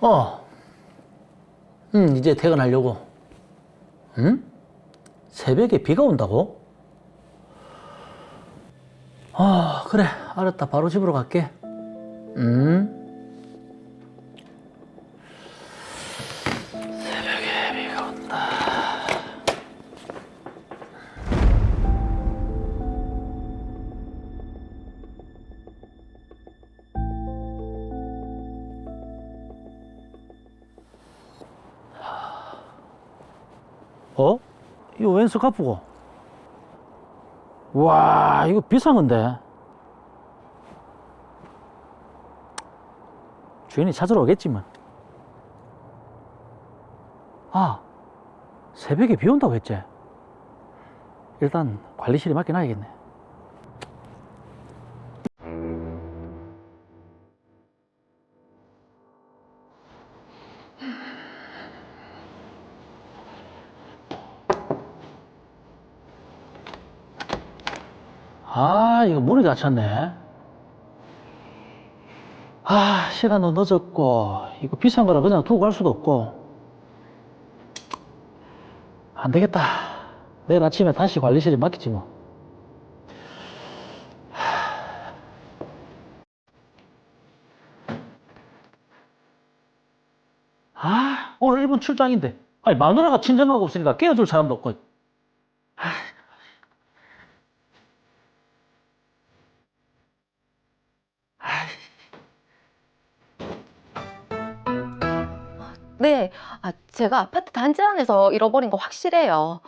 어, 이제 퇴근하려고. 응? 새벽에 비가 온다고? 아, 그래. 알았다. 바로 집으로 갈게. 새벽에 비가 온다. 어? 이거 웬 스카프고? 와, 이거 비싼 건데. 주인이 찾으러 오겠지만. 아, 새벽에 비 온다고 했지? 일단 관리실에 맡겨놔야겠네. 아, 이거 문이 닫혔네. 아, 시간도 늦었고, 이거 비싼 거라 그냥 두고 갈 수도 없고. 안 되겠다. 내일 아침에 다시 관리실에 맡기지 뭐. 아, 오늘 일본 출장인데. 아니, 마누라가 친정가고 없으니까 깨워줄 사람도 없고. 아, 네, 제가 아파트 단지 안에서 잃어버린 거 확실해요.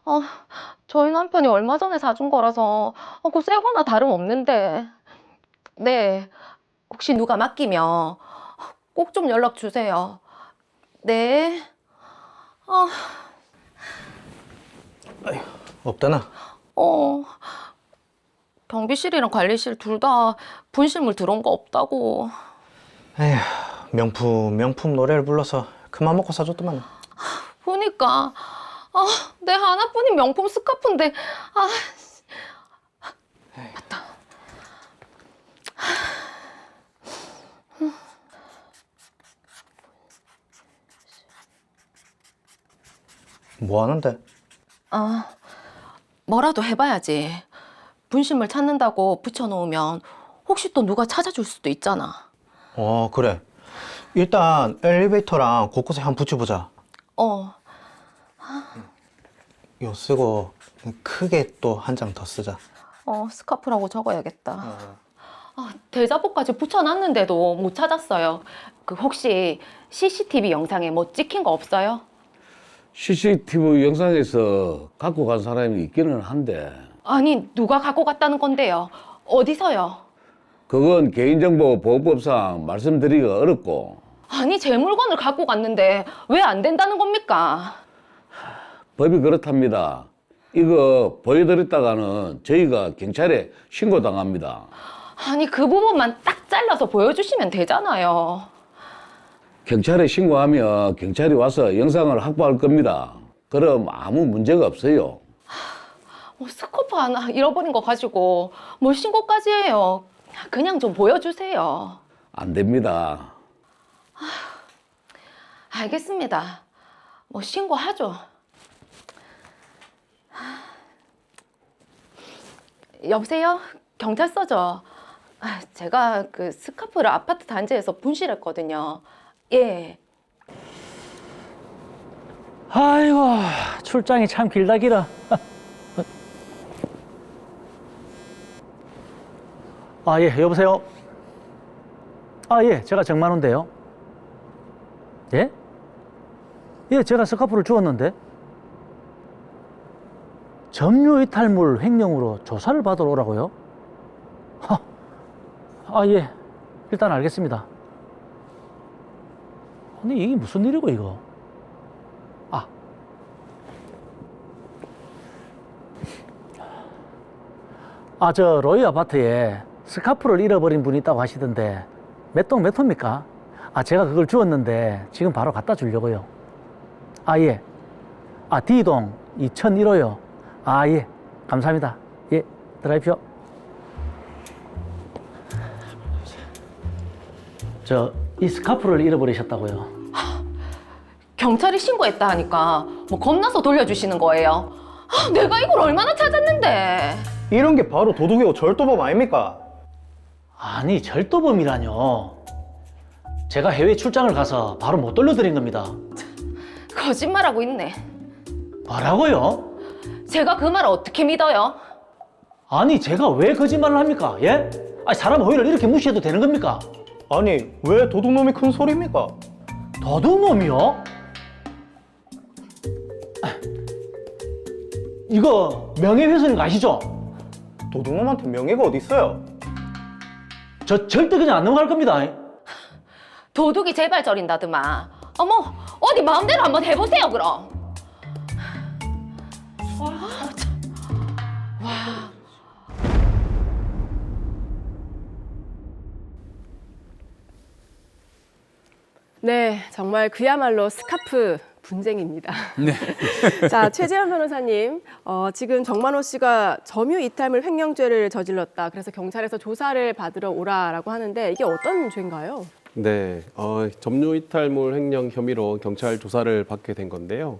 어, 저희 남편이 얼마 전에 사준 거라서 그 새 거나 다름없는데. 네, 혹시 누가 맡기면 꼭 좀 연락 주세요. 네. 아, 없다나? 어, 경비실이랑 관리실 둘 다 분실물 들어온 거 없다고. 에휴, 명품 노래를 불러서 그만 먹고 사줬더만. 보니까 내 하나뿐인 명품 스카프인데. 맞다. 뭐 하는데? 뭐라도 해봐야지. 분실물 찾는다고 붙여놓으면 혹시 또 누가 찾아줄 수도 있잖아. 그래. 일단 엘리베이터랑 곳곳에 한번 붙여보자. 이거 쓰고 크게 또 한 장 더 쓰자. 스카프라고 적어야겠다. 대자보까지 붙여놨는데도 못 찾았어요. 그 혹시 CCTV 영상에 뭐 찍힌 거 없어요? CCTV 영상에서 갖고 간 사람이 있기는 한데 아니, 누가 갖고 갔다는 건데요? 어디서요? 그건 개인정보보호법상 말씀드리기가 어렵고 아니, 제 물건을 갖고 갔는데 왜 안 된다는 겁니까? 법이 그렇답니다. 이거 보여드렸다가는 저희가 경찰에 신고당합니다. 아니, 그 부분만 딱 잘라서 보여주시면 되잖아요. 경찰에 신고하면 경찰이 와서 영상을 확보할 겁니다. 그럼 아무 문제가 없어요. 스카프 하나 잃어버린 거 가지고 뭘 신고까지 해요. 그냥 좀 보여주세요. 안 됩니다. 알겠습니다. 뭐 신고하죠. 여보세요? 경찰서죠? 제가 그 스카프를 아파트 단지에서 분실했거든요. 예. 아이고, 출장이 참 길다 길어. 아, 예, 여보세요? 아, 예, 제가 정만호인데요. 예? 예, 제가 스카프를 주웠는데. 점유이탈물 횡령으로 조사를 받으러 오라고요? 예, 일단 알겠습니다. 아니, 이게 무슨 일이고, 이거? 저 로이 아파트에 스카프를 잃어버린 분이 있다고 하시던데 몇 동 몇 호입니까? 제가 그걸 주웠는데 지금 바로 갖다 주려고요. 예. D동 2001호요. 예. 감사합니다. 예. 들어가십시오. 이 스카프를 잃어버리셨다고요. 경찰이 신고했다 하니까 뭐 겁나서 돌려주시는 거예요. 내가 이걸 얼마나 찾았는데. 이런 게 바로 도둑이고 절도범 아닙니까? 아니, 절도범이라뇨. 제가 해외 출장을 가서 바로 못 돌려드린 겁니다. 거짓말하고 있네. 뭐라고요? 제가 그 말을 어떻게 믿어요? 아니, 제가 왜 거짓말을 합니까? 예? 아니, 사람 호의를 이렇게 무시해도 되는 겁니까? 아니, 왜 도둑놈이 큰 소리입니까? 도둑놈이요? 이거 명예훼손인 거 아시죠? 도둑놈한테 명예가 어디 있어요? 저 절대 그냥 안 넘어갈 겁니다. 도둑이 제발 저린다더만. 어머, 어디 마음대로 한번 해보세요, 그럼. 와, 참. 와. 네, 정말 그야말로 스카프 분쟁입니다. 네. 자, 최재현 변호사님, 지금 정만호 씨가 점유 이탈물 횡령죄를 저질렀다. 그래서 경찰에서 조사를 받으러 오라라고 하는데 이게 어떤 죄인가요? 네, 점유이탈물 횡령 혐의로 경찰 조사를 받게 된 건데요.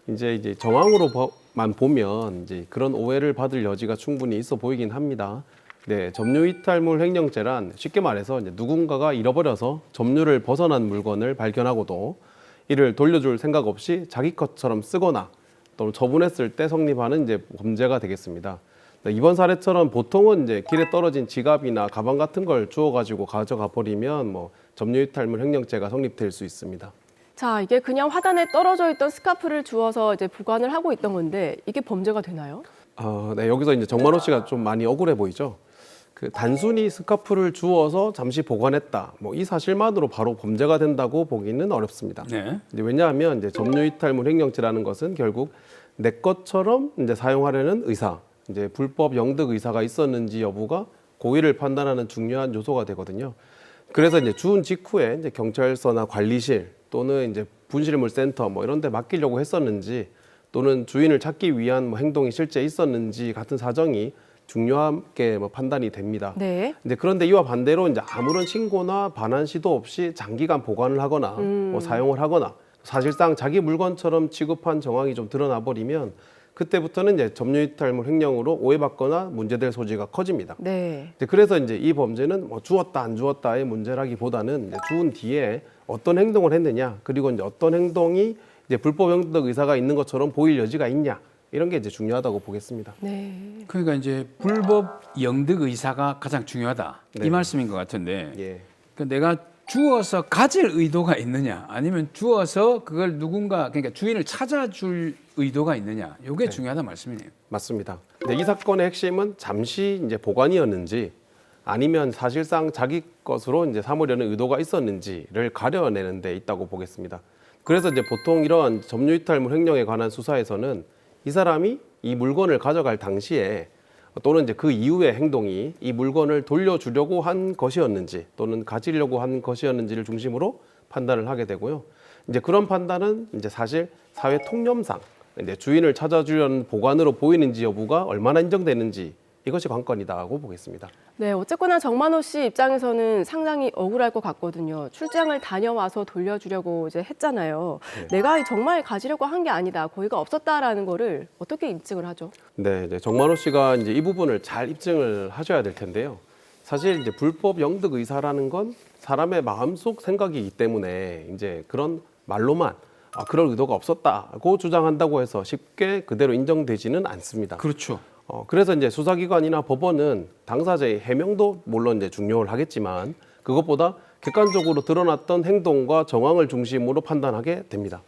이제 정황으로만 보면 이제 그런 오해를 받을 여지가 충분히 있어 보이긴 합니다. 네, 점유이탈물 횡령죄란 쉽게 말해서 이제 누군가가 잃어버려서 점유를 벗어난 물건을 발견하고도 이를 돌려줄 생각 없이 자기 것처럼 쓰거나 또는 처분했을 때 성립하는 이제 범죄가 되겠습니다. 네, 이번 사례처럼 보통은 이제 길에 떨어진 지갑이나 가방 같은 걸 주워가지고 가져가 버리면 뭐 점유이탈물 횡령죄가 성립될 수 있습니다. 자, 이게 그냥 화단에 떨어져 있던 스카프를 주워서 이제 보관을 하고 있던 건데 이게 범죄가 되나요? 네, 여기서 이제 정만호 씨가 좀 많이 억울해 보이죠. 그 단순히 스카프를 주워서 잠시 보관했다. 뭐 이 사실만으로 바로 범죄가 된다고 보기는 어렵습니다. 네. 이제 왜냐하면 이제 점유이탈물 횡령죄라는 것은 결국 내 것처럼 이제 사용하려는 의사, 이제 불법 영득 의사가 있었는지 여부가 고의를 판단하는 중요한 요소가 되거든요. 그래서 이제 주운 직후에 이제 경찰서나 관리실 또는 이제 분실물센터 뭐 이런 데 맡기려고 했었는지 또는 주인을 찾기 위한 뭐 행동이 실제 있었는지 같은 사정이 중요하게 뭐 판단이 됩니다. 네. 근데 그런데 이와 반대로 이제 아무런 신고나 반환 시도 없이 장기간 보관을 하거나 뭐 사용을 하거나 사실상 자기 물건처럼 취급한 정황이 좀 드러나 버리면 그때부터는 이제 점유이탈물 횡령으로 오해받거나 문제될 소지가 커집니다. 네. 그래서 이제 이 범죄는 뭐 주었다 안 주었다의 문제라기보다는 이제 주운 뒤에 어떤 행동을 했느냐, 그리고 이제 어떤 행동이 이제 불법 영득 의사가 있는 것처럼 보일 여지가 있냐, 이런 게 이제 중요하다고 보겠습니다. 네. 그러니까 이제 불법 영득 의사가 가장 중요하다. 네. 이 말씀인 것 같은데. 예. 그러니까 내가 주어서 가질 의도가 있느냐, 아니면 주어서 그걸 누군가 그러니까 주인을 찾아줄 의도가 있느냐, 이게 중요하다 말씀이네요. 맞습니다. 근데 이 사건의 핵심은 잠시 이제 보관이었는지 아니면 사실상 자기 것으로 이제 삼으려는 의도가 있었는지를 가려내는 데 있다고 보겠습니다. 그래서 이제 보통 이런 점유이탈물 횡령에 관한 수사에서는 이 사람이 이 물건을 가져갈 당시에 또는 이제 그 이후의 행동이 이 물건을 돌려주려고 한 것이었는지 또는 가지려고 한 것이었는지를 중심으로 판단을 하게 되고요. 이제 그런 판단은 이제 사실 사회 통념상 이제 주인을 찾아주려는 보관으로 보이는지 여부가 얼마나 인정되는지 이것이 관건이다고 보겠습니다. 네, 어쨌거나 정만호 씨 입장에서는 상당히 억울할 것 같거든요. 출장을 다녀와서 돌려주려고 이제 했잖아요. 내가 정말 가지려고 한 게 아니다, 고의가 없었다라는 거를 어떻게 입증을 하죠? 네, 이제 정만호 씨가 이제 이 부분을 잘 입증을 하셔야 될 텐데요. 사실 이제 불법 영득 의사라는 건 사람의 마음속 생각이기 때문에 이제 그런 말로만 그럴 의도가 없었다고 주장한다고 해서 쉽게 그대로 인정되지는 않습니다. 그렇죠. 그래서 이제 수사기관이나 법원은 당사자의 해명도 물론 이제 중요를 하겠지만 그것보다 객관적으로 드러났던 행동과 정황을 중심으로 판단하게 됩니다.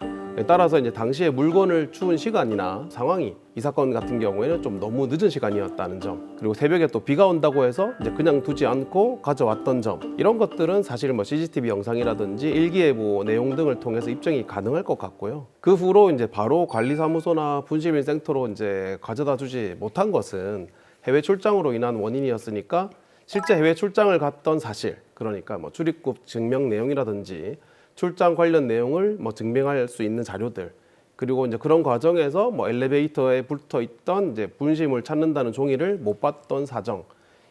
따라서 이제 당시에 물건을 주운 시간이나 상황이 이 사건 같은 경우에는 좀 너무 늦은 시간이었다는 점, 그리고 새벽에 또 비가 온다고 해서 이제 그냥 두지 않고 가져왔던 점, 이런 것들은 사실 뭐 CCTV 영상이라든지 일기예보 내용 등을 통해서 입증이 가능할 것 같고요. 그 후로 이제 바로 관리사무소나 분실물센터로 이제 가져다 주지 못한 것은 해외 출장으로 인한 원인이었으니까 실제 해외 출장을 갔던 사실, 그러니까 뭐 출입국 증명 내용이라든지 출장 관련 내용을 뭐 증명할 수 있는 자료들, 그리고 이제 그런 과정에서 뭐 엘리베이터에 붙어 있던 이제 분실물 찾는다는 종이를 못 봤던 사정,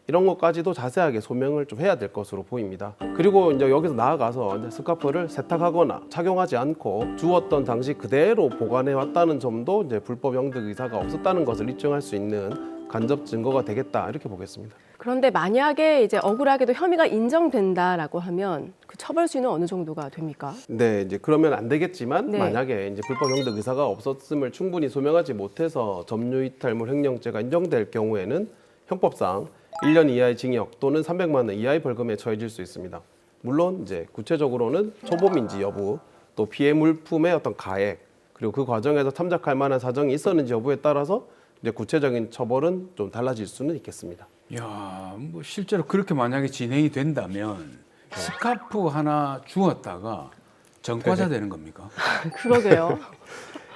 이런 것까지도 자세하게 소명을 좀 해야 될 것으로 보입니다. 그리고 이제 여기서 나아가서 이제 스카프를 세탁하거나 착용하지 않고 주었던 당시 그대로 보관해 왔다는 점도 이제 불법 영득 의사가 없었다는 것을 입증할 수 있는 간접 증거가 되겠다 이렇게 보겠습니다. 그런데 만약에 이제 억울하게도 혐의가 인정된다라고 하면 그 처벌 수위는 어느 정도가 됩니까? 네, 이제 그러면 안 되겠지만 네. 만약에 이제 불법 영득 의사가 없었음을 충분히 소명하지 못해서 점유이탈물 횡령죄가 인정될 경우에는 형법상 1년 이하의 징역 또는 300만 원 이하의 벌금에 처해질 수 있습니다. 물론 이제 구체적으로는 초범인지 여부, 또 피해 물품의 어떤 가액, 그리고 그 과정에서 참작할 만한 사정이 있었는지 여부에 따라서 이제 구체적인 처벌은 좀 달라질 수는 있겠습니다. 야, 뭐 실제로 그렇게 만약에 진행이 된다면 스카프 하나 주었다가 전과자 되는 겁니까? 그러게요.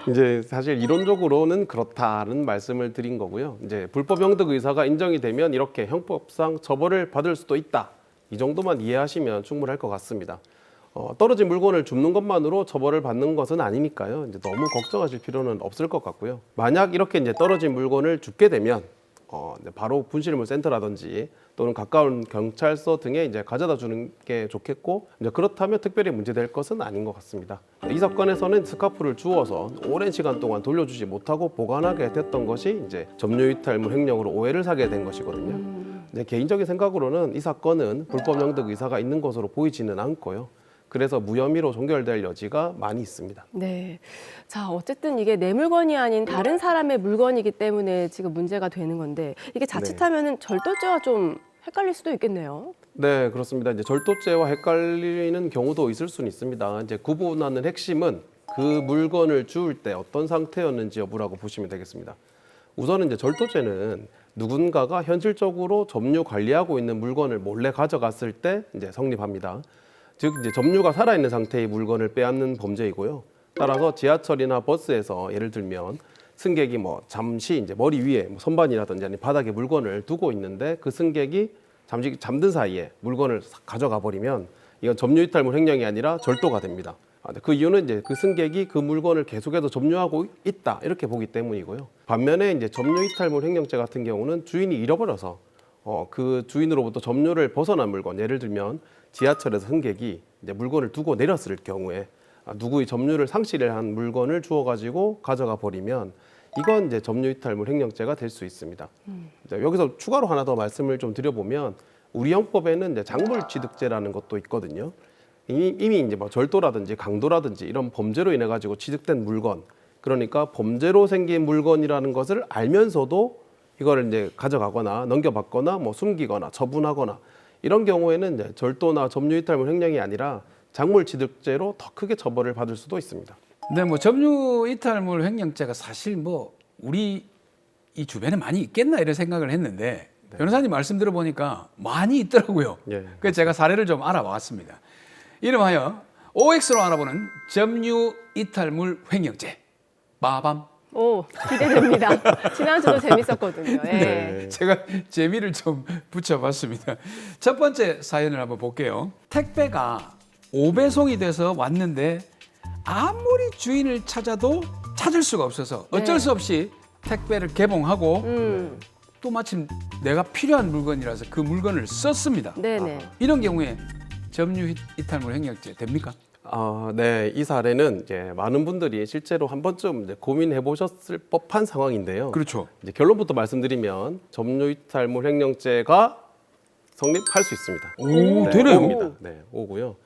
이제 사실 이론적으로는 그렇다는 말씀을 드린 거고요. 이제 불법 영득 의사가 인정이 되면 이렇게 형법상 처벌을 받을 수도 있다. 이 정도만 이해하시면 충분할 것 같습니다. 떨어진 물건을 줍는 것만으로 처벌을 받는 것은 아니니까요. 이제 너무 걱정하실 필요는 없을 것 같고요. 만약 이렇게 이제 떨어진 물건을 줍게 되면 이제 바로 분실물 센터라든지 또는 가까운 경찰서 등에 이제 가져다 주는 게 좋겠고, 이제 그렇다면 특별히 문제될 것은 아닌 것 같습니다. 이 사건에서는 스카프를 주워서 오랜 시간 동안 돌려주지 못하고 보관하게 됐던 것이 이제 점유이탈물 횡령으로 오해를 사게 된 것이거든요. 내 개인적인 생각으로는 이 사건은 불법 영득 의사가 있는 것으로 보이지는 않고요. 그래서 무혐의로 종결될 여지가 많이 있습니다. 네. 자, 어쨌든 이게 내 물건이 아닌 다른 사람의 물건이기 때문에 지금 문제가 되는 건데 이게 자칫하면은 절도죄와 좀 헷갈릴 수도 있겠네요. 네, 그렇습니다. 이제 절도죄와 헷갈리는 경우도 있을 수는 있습니다. 이제 구분하는 핵심은 그 물건을 주울 때 어떤 상태였는지 여부라고 보시면 되겠습니다. 우선은 이제 절도죄는 누군가가 현실적으로 점유 관리하고 있는 물건을 몰래 가져갔을 때 이제 성립합니다. 즉 이제 점유가 살아있는 상태의 물건을 빼앗는 범죄이고요. 따라서 지하철이나 버스에서 예를 들면 승객이 뭐 잠시 이제 머리 위에 뭐 선반이라든지 아니면 바닥에 물건을 두고 있는데 그 승객이 잠시 잠든 사이에 물건을 가져가 버리면 이건 점유이탈물 횡령이 아니라 절도가 됩니다. 그 이유는 이제 그 승객이 그 물건을 계속해서 점유하고 있다 이렇게 보기 때문이고요. 반면에 이제 점유이탈물 횡령죄 같은 경우는 주인이 잃어버려서 그 주인으로부터 점유를 벗어난 물건, 예를 들면 지하철에서 승객이 이제 물건을 두고 내렸을 경우에 누구의 점유를 상실을 한 물건을 주워 가지고 가져가 버리면 이건 이제 점유이탈물 횡령죄가 될 수 있습니다. 여기서 추가로 하나 더 말씀을 좀 드려보면 우리 형법에는 이제 작물취득죄라는 것도 있거든요. 이미 이제 뭐 절도라든지 강도라든지 이런 범죄로 인해 가지고 취득된 물건, 그러니까 범죄로 생긴 물건이라는 것을 알면서도 이거를 이제 가져가거나 넘겨받거나 뭐 숨기거나 처분하거나 이런 경우에는 이제 절도나 점유이탈물 횡령이 아니라 작물취득죄로 더 크게 처벌을 받을 수도 있습니다. 근데 뭐 점유이탈물 횡령죄가 사실 뭐 우리 이 주변에 많이 있겠나 이런 생각을 했는데 변호사님 말씀 들어보니까 많이 있더라고요. 예. 그래서 제가 사례를 좀 알아봤습니다. 이름하여 OX로 알아보는 점유이탈물 횡령죄. 빠밤. 오, 기대됩니다. 지난주도 재밌었거든요. 예. 네. 제가 재미를 좀 붙여봤습니다. 첫 번째 사연을 한번 볼게요. 택배가 5배송이 돼서 왔는데 아무리 주인을 찾아도 찾을 수가 없어서 어쩔 네. 수 없이 택배를 개봉하고 또 마침 내가 필요한 물건이라서 그 물건을 썼습니다. 네네. 이런 경우에 점유이탈물 횡령죄 됩니까? 네, 이 사례는 이제 많은 분들이 실제로 한 번쯤 이제 고민해 보셨을 법한 상황인데요. 그렇죠. 이제 결론부터 말씀드리면 점유이탈물 횡령죄가 성립할 수 있습니다. 오, 되네요. 오입니다. 네, 오고요.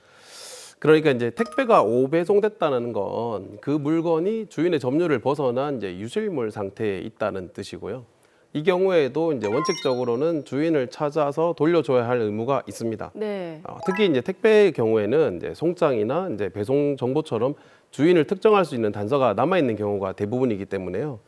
그러니까 이제 택배가 5배송됐다는 건 그 물건이 주인의 점유를 벗어난 이제 유실물 상태에 있다는 뜻이고요. 이 경우에도 이제 원칙적으로는 주인을 찾아서 돌려줘야 할 의무가 있습니다. 네. 특히 이제 택배의 경우에는 이제 송장이나 이제 배송 정보처럼 주인을 특정할 수 있는 단서가 남아 있는 경우가 대부분이기 때문에요.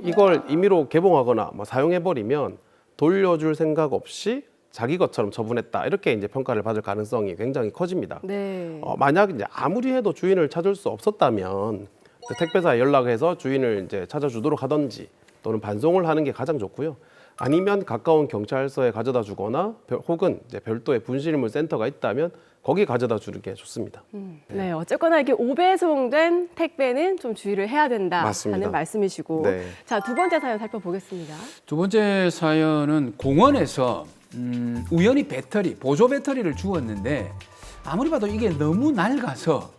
이걸 임의로 개봉하거나 뭐 사용해 버리면 돌려줄 생각 없이 자기 것처럼 처분했다 이렇게 이제 평가를 받을 가능성이 굉장히 커집니다. 네. 만약 이제 아무리 해도 주인을 찾을 수 없었다면 택배사에 연락해서 주인을 이제 찾아주도록 하든지 또는 반송을 하는 게 가장 좋고요. 아니면 가까운 경찰서에 가져다 주거나 혹은 이제 별도의 분실물 센터가 있다면 거기 가져다 주는 게 좋습니다. 네, 어쨌거나 이게 5배송된 택배는 좀 주의를 해야 된다는 맞습니다. 말씀이시고. 네. 자, 두 번째 사연 살펴보겠습니다. 두 번째 사연은 공원에서 우연히 보조 배터리를 주웠는데 아무리 봐도 이게 너무 낡아서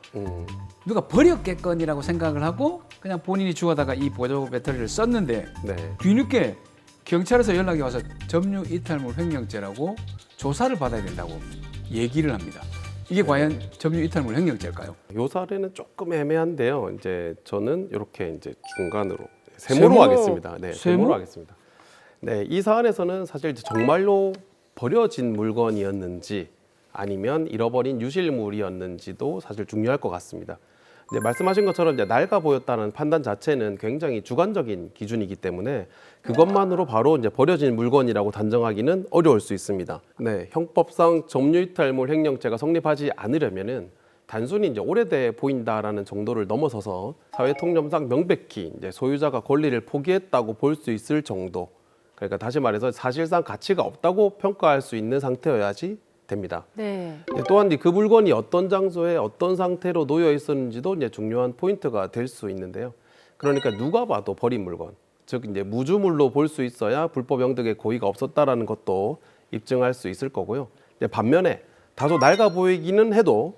누가 버렸겠거니라고 생각을 하고 그냥 본인이 주워다가 이 보조 배터리를 썼는데 네. 뒤늦게 경찰에서 연락이 와서 점유 이탈물 횡령죄라고 조사를 받아야 된다고 얘기를 합니다. 이게 과연 점유 이탈물 횡령죄일까요? 요 사례는 조금 애매한데요. 이제 저는 이렇게 이제 중간으로 세모로 세모? 하겠습니다. 네, 세모? 세모로 하겠습니다. 네, 이 사안에서는 사실 이제 정말로 버려진 물건이었는지 아니면 잃어버린 유실물이었는지도 사실 중요할 것 같습니다. 이제 말씀하신 것처럼 이제 낡아 보였다는 판단 자체는 굉장히 주관적인 기준이기 때문에 그것만으로 바로 이제 버려진 물건이라고 단정하기는 어려울 수 있습니다. 네, 형법상 점유이탈물 횡령죄가 성립하지 않으려면은 단순히 이제 오래돼 보인다라는 정도를 넘어서서 사회 통념상 명백히 이제 소유자가 권리를 포기했다고 볼 수 있을 정도. 그러니까 다시 말해서 사실상 가치가 없다고 평가할 수 있는 상태여야지 됩니다. 네. 또한 그 물건이 어떤 장소에 어떤 상태로 놓여 있었는지도 이제 중요한 포인트가 될 수 있는데요. 그러니까 누가 봐도 버린 물건, 즉 이제 무주물로 볼 수 있어야 불법 영득의 고의가 없었다라는 것도 입증할 수 있을 거고요. 이제 반면에 다소 낡아 보이기는 해도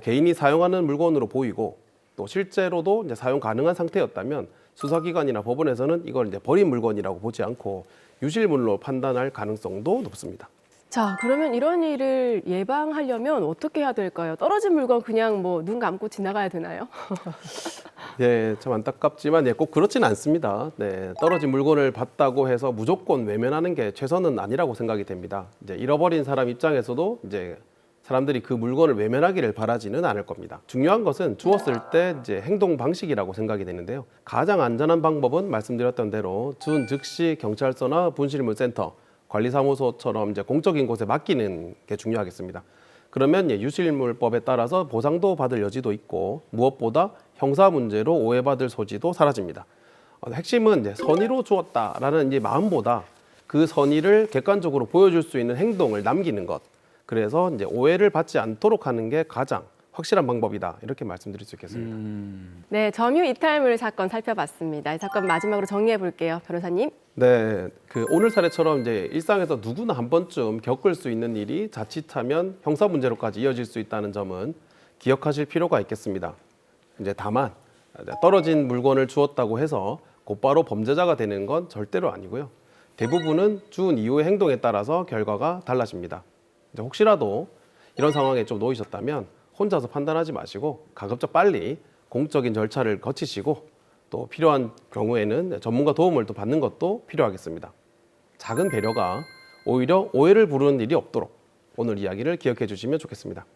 개인이 사용하는 물건으로 보이고 또 실제로도 이제 사용 가능한 상태였다면 수사기관이나 법원에서는 이걸 이제 버린 물건이라고 보지 않고 유실물로 판단할 가능성도 높습니다. 자, 그러면 이런 일을 예방하려면 어떻게 해야 될까요? 떨어진 물건 그냥 뭐 눈 감고 지나가야 되나요? 예, 참 안타깝지만 꼭 그렇지는 않습니다. 네, 떨어진 물건을 봤다고 해서 무조건 외면하는 게 최선은 아니라고 생각이 됩니다. 이제 잃어버린 사람 입장에서도 이제 사람들이 그 물건을 외면하기를 바라지는 않을 겁니다. 중요한 것은 주웠을 때 이제 행동 방식이라고 생각이 되는데요. 가장 안전한 방법은 말씀드렸던 대로 준 즉시 경찰서나 분실물센터, 관리사무소처럼 이제 공적인 곳에 맡기는 게 중요하겠습니다. 그러면 유실물법에 따라서 보상도 받을 여지도 있고 무엇보다 형사 문제로 오해받을 소지도 사라집니다. 핵심은 이제 선의로 주었다라는 이제 마음보다 그 선의를 객관적으로 보여줄 수 있는 행동을 남기는 것. 그래서 이제 오해를 받지 않도록 하는 게 가장 확실한 방법이다. 이렇게 말씀드릴 수 있겠습니다. 네, 점유 이탈물 사건 살펴봤습니다. 이 사건 마지막으로 정리해 볼게요, 변호사님. 네, 오늘 사례처럼 이제 일상에서 누구나 한 번쯤 겪을 수 있는 일이 자칫하면 형사 문제로까지 이어질 수 있다는 점은 기억하실 필요가 있겠습니다. 이제 다만 떨어진 물건을 주었다고 해서 곧바로 범죄자가 되는 건 절대로 아니고요. 대부분은 주운 이후의 행동에 따라서 결과가 달라집니다. 이제 혹시라도 이런 상황에 좀 놓이셨다면 혼자서 판단하지 마시고 가급적 빨리 공적인 절차를 거치시고 또 필요한 경우에는 전문가 도움을 또 받는 것도 필요하겠습니다. 작은 배려가 오히려 오해를 부르는 일이 없도록 오늘 이야기를 기억해 주시면 좋겠습니다.